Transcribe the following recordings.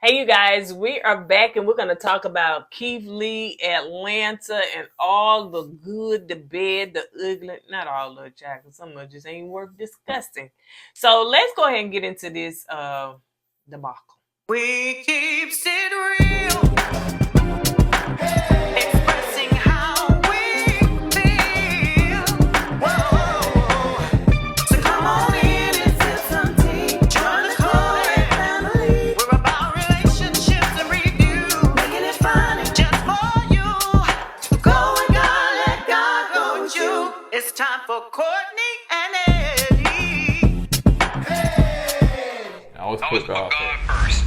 Hey, you guys, we are back and we're going to talk about Keith Lee, Atlanta, and all the good, the bad, the ugly. Not all of it, child, because some of it just ain't worth discussing. So let's go ahead and get into this debacle. We keep it real, expressing how we feel. Whoa. So come on in and sip some tea. Join the KoEd family. We're about relationships and review, making it fun just for you. Go with God, let God go with you. It's time for Kourtney and Eddie. I always put God first.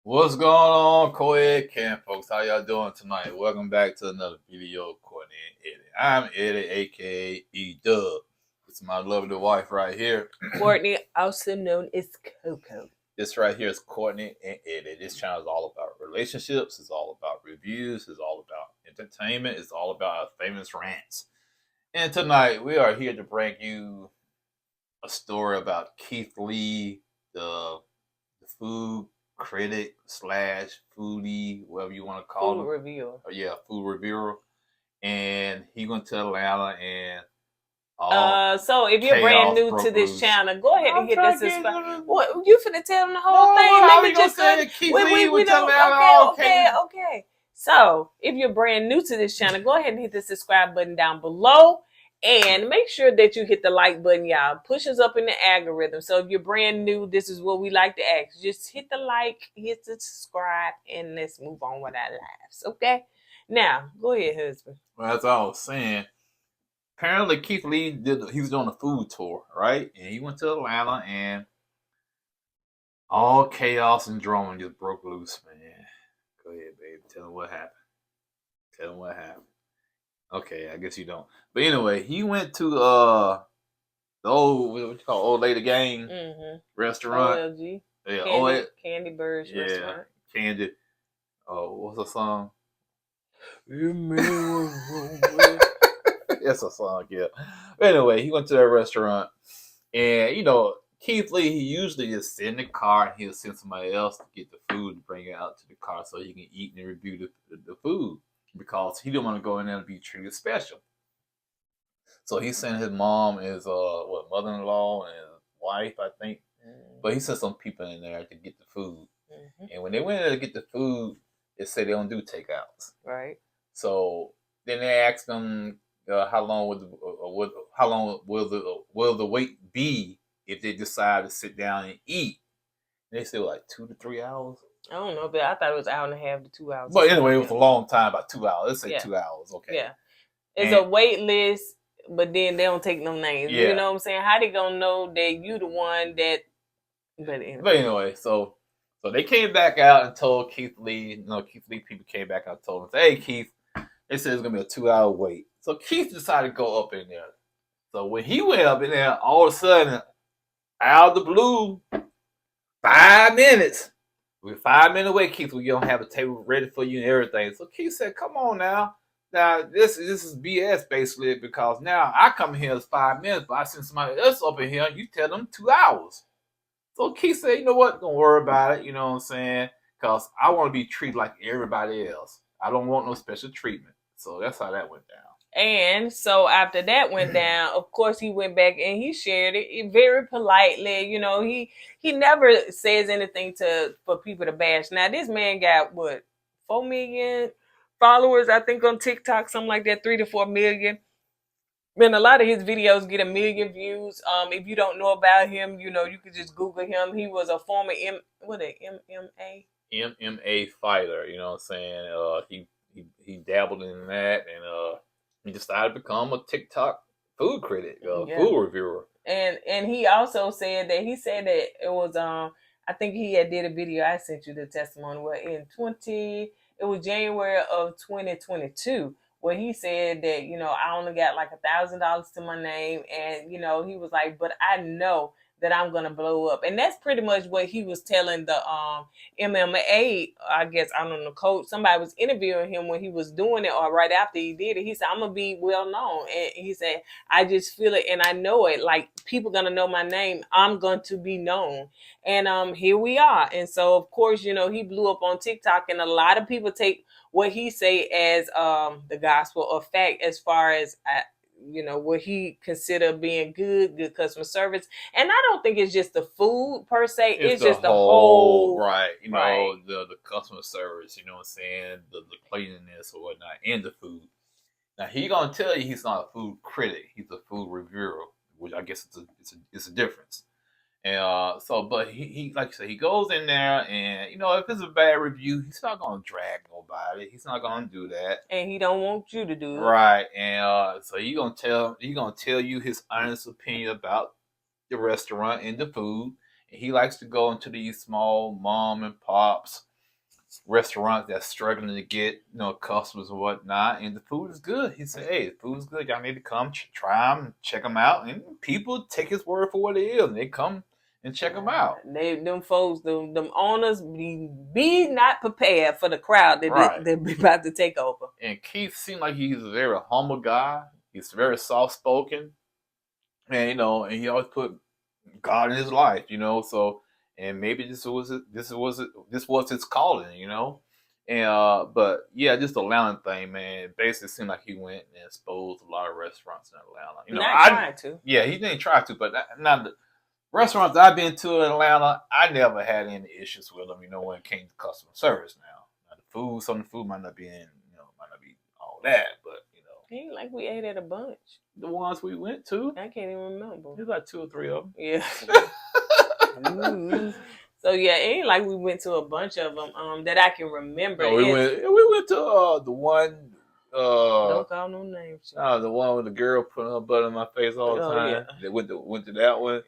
What's going on, KoEd camp folks? How y'all doing tonight? Welcome back to another video of Kourtney and Eddie. I'm Eddie, aka E-Dub. It's my lovely wife right here. Kourtney, also known as Coco. This right here is Kourtney and Eddie. This channel is all about relationships. It's all about reviews. It's all about entertainment. It's all about our famous rants. And tonight we are here to bring you a story about Keith Lee, the food critic / foodie, whatever you want to call Food him. reviewer. Food reviewer. And he went to Atlanta and so if you're brand new to this loose. channel, go ahead and hit that trying to get subscribe. What you finna tell them the whole thing? how Let me you gonna just say Keith Lee we went to don't. Atlanta? Okay. So if you're brand new to this channel, go ahead and hit the subscribe button down below, and make sure that you hit the like button, y'all. Push us up in the algorithm. So if you're brand new, this is what we like to ask: just hit the like, hit the subscribe, and let's move on with our lives. Okay. Now go ahead, husband. Well, that's all I was saying. Apparently, Keith Lee he was doing a food tour, right? And he went to Atlanta, and all chaos and drama just broke loose, man. Go ahead, babe. Tell him what happened. Okay, I guess you don't. But anyway, he went to the old what you call old lady gang restaurant. OLG. Yeah, Candy Birds restaurant. Candy. Oh, what's the song? That's a song, yeah. But anyway, he went to that restaurant, and Keith Lee, he usually just sit in the car and he'll send somebody else to get the food and bring it out to the car so he can eat and review the food because he didn't want to go in there and be treated special. So he sent his mom, his mother-in-law, and his wife, I think. But he sent some people in there to get the food. And when they went in there to get the food, they said they don't do takeouts. Right. So then they asked them how long will the wait be if they decide to sit down and eat. And they said like 2 to 3 hours. I don't know, but I thought it was 1.5 to 2 hours. But anyway, it was a long time, about 2 hours. Let's say 2 hours, okay. Yeah. It's a wait list, but then they don't take no names. Yeah. You know what I'm saying? How they gonna know that you the one that? But anyway, so they came back out and told Keith Lee. Keith Lee people came back out and told him, "Hey, Keith, they said it's gonna be a 2-hour wait." So Keith decided to go up in there. So when he went up in there, all of a sudden, out of the blue, 5 minutes. We're 5 minutes away, Keith. We're gonna have a table ready for you and everything. So Keith said, "Come on now. Now this is BS basically because now I come here as 5 minutes, but I send somebody else up in here. You tell them 2 hours." So Keith said, "You know what? Don't worry about it. You know what I'm saying? Because I want to be treated like everybody else. I don't want no special treatment." So that's how that went down. And so after that went down, of course, he went back and he shared it very politely. He never says anything for people to bash. Now, this man got, 4 million followers, I think, on TikTok, something like that, 3 to 4 million. And a lot of his videos get 1 million views. If you don't know about him, you could just Google him. He was a former MMA fighter. You know what I'm saying? He dabbled in that, and he decided to become a TikTok food critic, food reviewer. And he also said that it was I think he had did a video. I sent you the testimony it was January of 2022 where he said that I only got like $1,000 to my name, and he was like, but I know that I'm gonna blow up. And that's pretty much what he was telling the MMA, I guess, I don't know, coach. Somebody was interviewing him when he was doing it or right after he did it. He said, I'm gonna be well known. And he said, I just feel it and I know it. Like, people gonna know my name. I'm going to be known. And here we are. And so of course, you know, he blew up on TikTok, and a lot of people take what he say as the gospel of fact, as far as you know, what he consider being good customer service. And I don't think it's just the food per se. It's just the whole right. You know, right. the customer service. You know what I'm saying? The cleanliness or whatnot, and the food. Now he gonna tell you he's not a food critic. He's a food reviewer, which I guess it's a difference. And but he like I said, he goes in there, and you know, if it's a bad review, he's not gonna drag nobody. He's not gonna do that, and he don't want you to do it, right? And so he gonna tell you his honest opinion about the restaurant and the food. And he likes to go into these small mom and pops restaurants that's struggling to get customers and whatnot, and the food is good. He said, "Hey, the food is good. Y'all need to come try them, check them out." And people take his word for what it is, and they come and check them out. Them folks, them owners be not prepared for the crowd that they be about to take over. And Keith seemed like he's a very humble guy. He's very soft spoken, and and he always put God in his life. So. And maybe this was his calling, And but yeah, just the Atlanta thing, man. It basically seemed like he went and exposed a lot of restaurants in Atlanta. Not trying to. Yeah, he didn't try to, but now the restaurants I've been to in Atlanta, I never had any issues with them. When it came to customer service. Now the food, some of the food might not be all that, but ain't like we ate at a bunch. The ones we went to, I can't even remember. There's like 2 or 3 of them. Yeah. So yeah, it ain't like we went to a bunch of them that I can remember. No, we went to the one. Don't call no names. The one with the girl putting her butt in my face all the time. Yeah. They went to that one,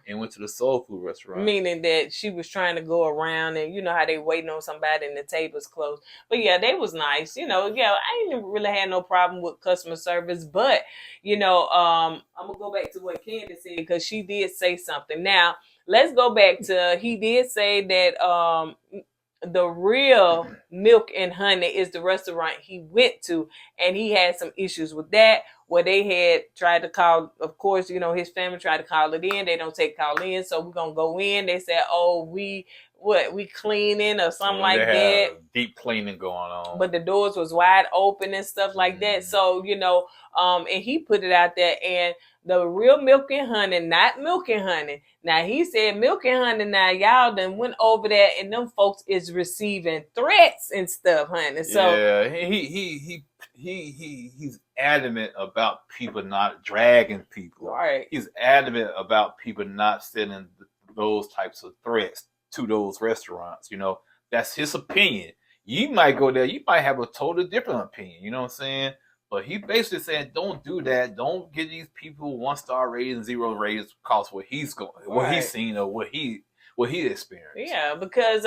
and went to the soul food restaurant. Meaning that she was trying to go around, and you know how they waiting on somebody and the table's closed. But yeah, they was nice. I ain't really had no problem with customer service. But I'm gonna go back to what Candy said, because she did say something. Now let's go back to, he did say that the real Milk and Honey is the restaurant he went to, and he had some issues with that, where they had tried to call, of course, his family tried to call it in. They don't take call in, so we're gonna go in. They said, oh, we cleaning or something like that. Deep cleaning going on. But the doors was wide open and stuff like that. So, and he put it out there, and the real Milk and Honey, not Milk and Honey. Now he said Milk and Honey, now y'all done went over there, and them folks is receiving threats and stuff, honey. So yeah, he's adamant about people not dragging people. Right. He's adamant about people not sending those types of threats to those restaurants. That's his opinion. You might go there, you might have a totally different opinion. You know what I'm saying? But he basically said, don't do that. Don't give these people 1-star ratings, 0 ratings, because what he's seen or what he experienced. Yeah, because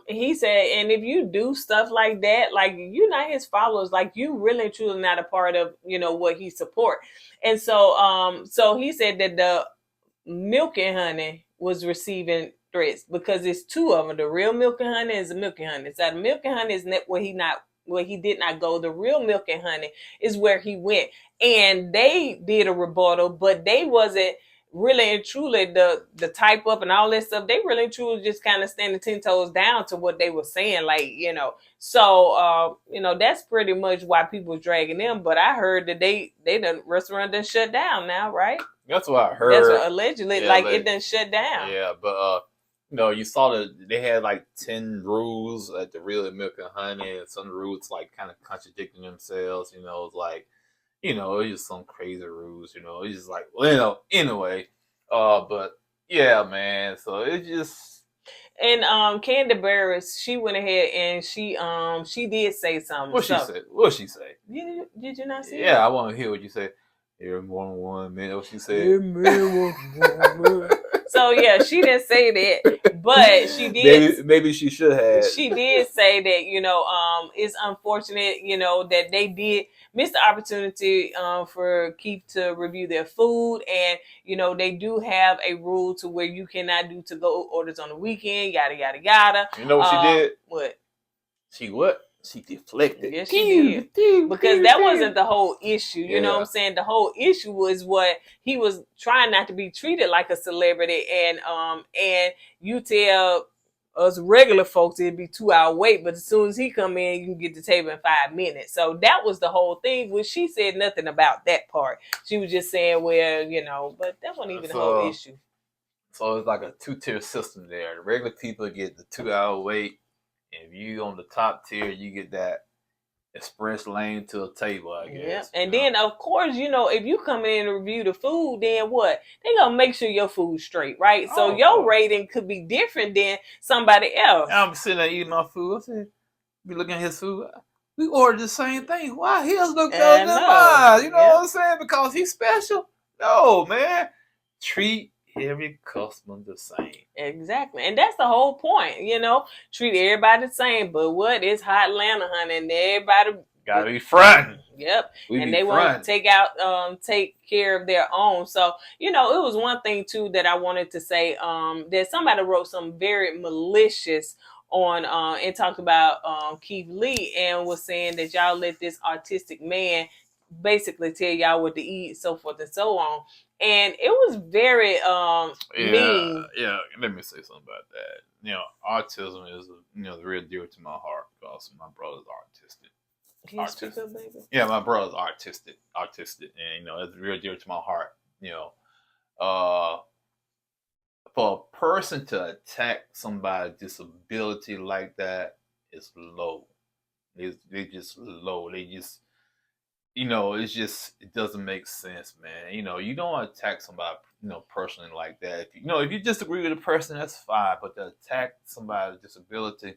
he said, and if you do stuff like that, like, you're not his followers, like, you really and truly not a part of what he support. And so so he said that the Milk and Honey was receiving threats because it's 2 of them. The real Milk and Honey is the Milk and Honey. So the Milk and Honey is where he did not go. The real Milk and Honey is where he went. And they did a rebuttal, but they wasn't really and truly the type up and all that stuff. They really and truly just kind of standing 10 toes down to what they were saying, So, that's pretty much why people was dragging them. But I heard that the restaurant done shut down now, right? That's what I heard. That's what allegedly, it done shut down. Yeah, but you saw that they had like 10 rules at the real Milk and Honey, and some rules like kind of contradicting themselves. It's like, it's just some crazy rules. It's just like, anyway. But yeah, man. So it's just. And Candy Barris, she went ahead and she did say something. What she say? Did you not see? Yeah, I want to hear what you say. Every one minute, what she said. So yeah, she didn't say that, but she did. Maybe she should have. She did say that, it's unfortunate, that they did miss the opportunity for Keith to review their food, and they do have a rule to where you cannot do to-go orders on the weekend, yada yada yada. You know what she did? What? She deflected. Yes, she did. Because that wasn't the whole issue. You know what I'm saying? The whole issue was what he was trying not to be treated like a celebrity, and you tell us regular folks it'd be 2-hour wait, but as soon as he come in, you can get the table in 5 minutes. So that was the whole thing. Which she said nothing about that part. She was just saying, well, but that wasn't even the whole issue. So it's like a 2-tier system there. The regular people get the 2-hour wait. If you on the top tier, you get that express lane to a table, I guess. Yeah. And then, of course, if you come in and review the food, then what? They gonna make sure your food's straight, right? So your rating could be different than somebody else. I'm sitting there eating my food. I said, be looking at his food. We ordered the same thing. Why his look better than mine? You know what I'm saying? Because he's special? No, man. Treat every customer the same. Exactly. And that's the whole point, treat everybody the same. But what is hot Atlanta, honey? And everybody gotta be fronting. Yep. And they want to take care of their own. So, it was one thing too that I wanted to say, that somebody wrote some very malicious on and talked about Keith Lee, and was saying that y'all let this artistic man basically tell y'all what to eat, so forth and so on. And it was very mean. Yeah, let me say something about that. Autism is the real deal to my heart, because my brother's artistic. Can you speak up, baby? Yeah, my brother's artistic, and it's real dear to my heart. For a person to attack somebody's disability like that is low. They just low. They just, it doesn't make sense, man. You don't attack somebody, personally like that. If you disagree with a person, that's fine. But to attack somebody's disability,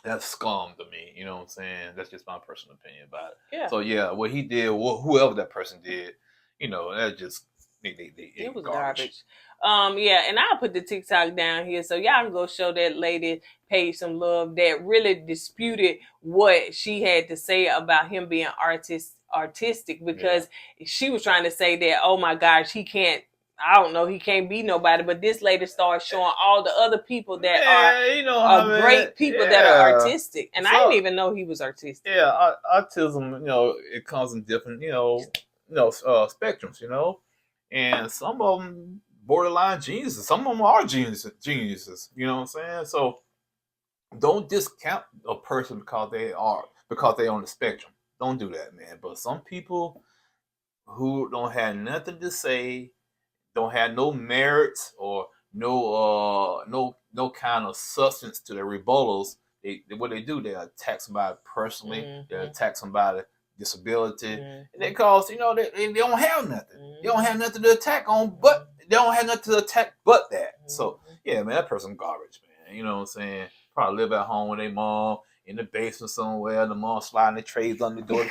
that's scum to me. You know what I'm saying? That's just my personal opinion about it. Yeah. So yeah, what he did, whoever that person did, that just it was garbage. Yeah, and I'll put the TikTok down here so y'all can go show that lady Paige some love that really disputed what she had to say about him being artistic, because she was trying to say that, oh my gosh, he can't be nobody. But this lady started showing all the other people that are great people that are artistic. And I didn't even know he was artistic. Yeah, autism, it comes in different, spectrums, and some of them borderline geniuses. Some of them are geniuses. You know what I'm saying? So don't discount a person because they're on the spectrum. Don't do that, man. But some people who don't have nothing to say, don't have no merits or no kind of substance to their rebuttals, what they do, they attack somebody personally. Mm-hmm. They attack somebody disability. Mm-hmm. They cause they don't have nothing. Mm-hmm. They don't have nothing to attack on, but they don't have nothing to attack but that. Mm-hmm. So yeah, man, that person garbage, man. You know what I'm saying? Probably live at home with their mom in the basement somewhere. The mom sliding the trays on the door.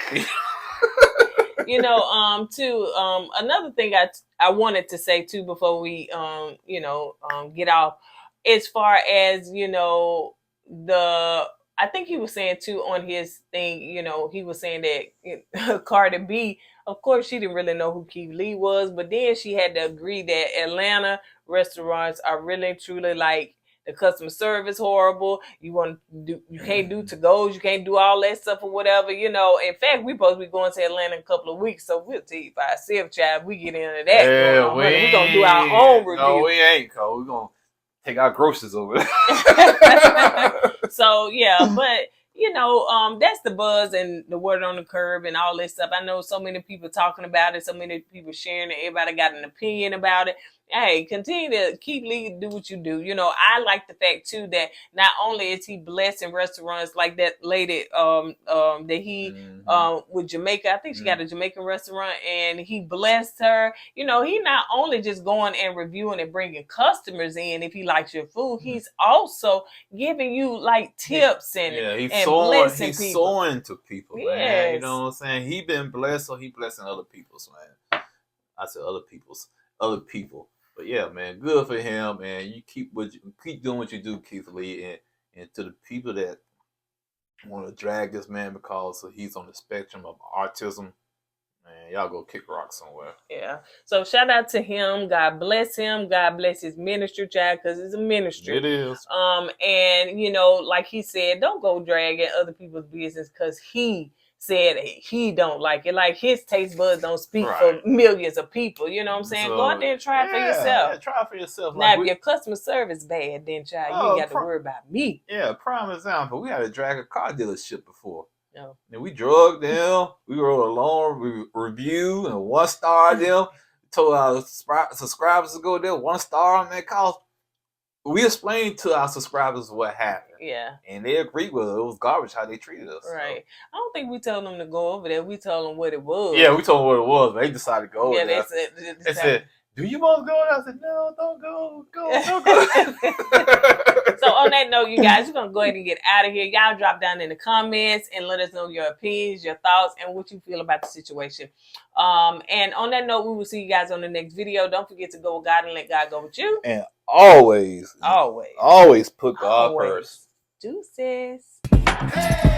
Another thing I wanted to say too before we get off, as far as I think he was saying too on his thing, he was saying that Cardi B, of course, she didn't really know who Keith Lee was, but then she had to agree that Atlanta restaurants are really truly like the customer service horrible. You can't do to-goes, you can't do all that stuff or whatever. In fact, we supposed to be going to Atlanta in a couple of weeks, so we'll tell you by ourselves, child. We get into that. Yeah, we're gonna do our own review. No, we ain't, Cole. We're gonna take our groceries over there. So yeah, but that's the buzz and the word on the curb and all this stuff. I know so many people talking about it, so many people sharing it. Everybody got an opinion about it. Hey, continue to keep leading, do what you do. I like the fact too that not only is he blessing restaurants like that lady that he with Jamaica, I think she got a Jamaican restaurant, and he blessed her. He not only just going and reviewing and bringing customers in if he likes your food, he's also giving you like tips and blessing people. He's sowing to people, yes. Man. You know what I'm saying? He been blessed, so he blessing other people's, man. I said other people. But yeah, man, good for him, and you keep doing what you do, Keith Lee, and to the people that want to drag this man because he's on the spectrum of autism, man, y'all go kick rock somewhere. Yeah. So shout out to him. God bless him. God bless his ministry, child, because it's a ministry. It is. And like he said, don't go dragging other people's business because he said he don't like it. Like his taste buds don't speak for millions of people. You know what I'm saying? So, go out there and try it for yourself. Yeah, try it for yourself. Now, if your customer service bad, then child, you ain't got to worry about me. Yeah, prime example. We had to drag a car dealership before. No. And we drugged them. We wrote a long review and 1-star them. Told our subscribers to go there 1-star on that cause. We explained to our subscribers what happened. Yeah. And they agreed with it. It was garbage how they treated us. Right. So. I don't think we told them to go over there. We told them what it was. Yeah, we told them what it was. They decided to go over there. They said, do you want to go? And I said, no, don't go. Don't go. So on that note, you guys, we're going to go ahead and get out of here. Y'all drop down in the comments and let us know your opinions, your thoughts, and what you feel about the situation. And on that note, we will see you guys on the next video. Don't forget to go with God and let God go with you. And always put God first. Deuces. Hey.